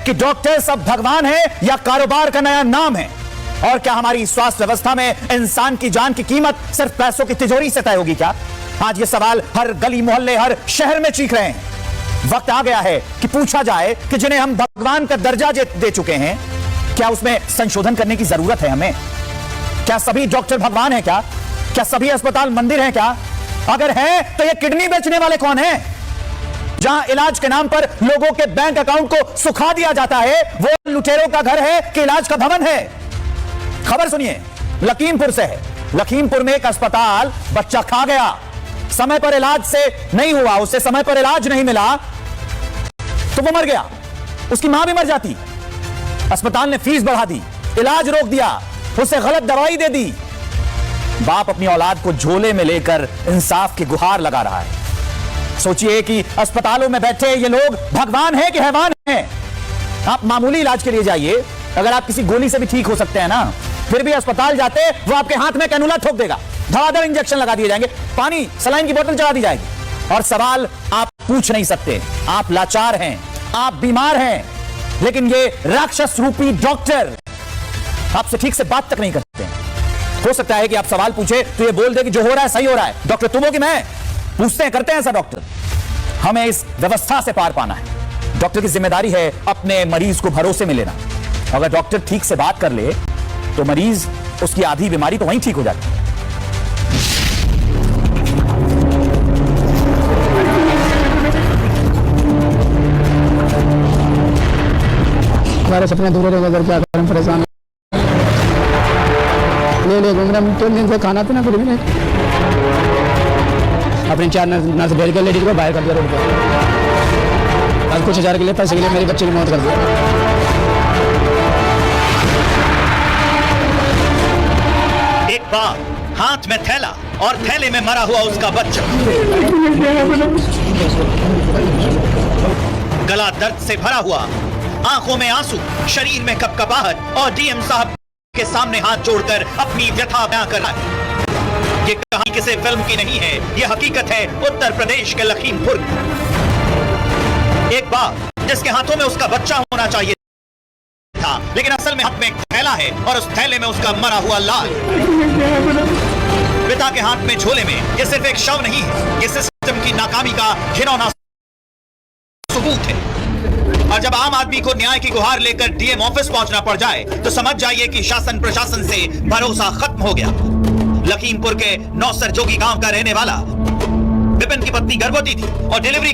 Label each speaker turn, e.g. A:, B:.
A: कि डॉक्टर सब भगवान है या कारोबार का नया नाम है? और क्या हमारी स्वास्थ्य व्यवस्था में इंसान की जान की कीमत सिर्फ पैसों की तिजोरी से तय होगी क्या? आज ये सवाल हर गली मोहल्ले, हर शहर में चीख रहे हैं। वक्त आ गया है कि पूछा जाए कि जिन्हें हम भगवान का दर्जा दे चुके हैं, क्या उसमें संशोधन करने की जरूरत है हमें? क्या सभी डॉक्टर भगवान हैं क्या? क्या सभी अस्पताल मंदिर हैं क्या? अगर है तो ये किडनी बेचने वाले कौन हैं? जहां इलाज के नाम पर लोगों के बैंक अकाउंट को सुखा दिया जाता है, वो लुटेरों का घर है कि इलाज का भवन है? खबर सुनिए, लखीमपुर से है। लखीमपुर में एक अस्पताल बच्चा खा गया, समय पर इलाज से नहीं हुआ, उसे समय पर इलाज नहीं मिला तो वो मर गया। उसकी मां भी मर जाती। अस्पताल ने फीस बढ़ा दी, इलाज रोक दिया, उसे गलत दवाई दे दी। बाप अपनी औलाद को झोले में लेकर इंसाफ की गुहार लगा रहा है। सोचिए कि अस्पतालों में बैठे ये लोग भगवान हैं कि हैवान हैं? आप मामूली इलाज के लिए जाइए, अगर आप किसी गोली से भी ठीक हो सकते हैं ना, फिर भी अस्पताल जाते वो आपके हाथ में कैनुला ठोक देगा, धड़ाधड़ इंजेक्शन लगा दिए जाएंगे, पानी सलाइन की बोतल चढ़ा दी जाएगी और सवाल आप पूछ नहीं सकते। आप लाचार हैं, आप बीमार हैं, लेकिन ये राक्षस रूपी डॉक्टर आपसे ठीक से बात तक नहीं करते हैं। हो सकता है कि आप सवाल पूछे तो ये बोल दे कि जो हो रहा है सही हो रहा है। डॉक्टर तुम हो कि मैं? पूछते हैं, करते हैं ऐसा डॉक्टर? हमें इस व्यवस्था से पार पाना है। डॉक्टर की जिम्मेदारी है अपने मरीज को भरोसे में लेना। अगर डॉक्टर ठीक से बात कर ले तो मरीज, उसकी आधी बीमारी तो वहीं ठीक हो जाती है।
B: हमारे सपने अधूरे रह गए, क्या करें, परेशान ले घूम रहे हम 3 दिन से, खाना पीना कुछ भी नहीं। अपने 4 नर्स भेज कर लेडीज को बाहर कर दिया रोड पर। आज कुछ हजार के लिए, पैसे के लिए मेरे बच्चे की मौत कर दिया।
C: एक बार हाथ में थैला और थैले में मरा हुआ उसका बच्चा, गला दर्द से भरा हुआ, आंखों में आंसू, शरीर में कपकपाहट और डीएम साहब के सामने हाथ जोड़कर अपनी व्यथा बयां कर रहा है। ये कहानी किसी फिल्म की नहीं है, ये हकीकत है उत्तर प्रदेश के लखीमपुर की। एक बाप जिसके हाथों में उसका बच्चा होना चाहिए था, लेकिन असल में हाथ में एक थैला है और उस थैले में उसका मरा हुआ लाल। पिता के हाथ में झोले में ये सिर्फ एक शव नहीं है, ये सिस्टम की नाकामी का घिनौना सबूत है। और जब आम आदमी को न्याय की गुहार लेकर डीएम ऑफिस पहुंचना पड़ जाए तो समझ जाइए कि शासन प्रशासन से भरोसा खत्म हो गया। लखीमपुर के नौसर जोगी गांव का रहने वाला विपिन की पत्नी गर्भवती थी और डिलीवरी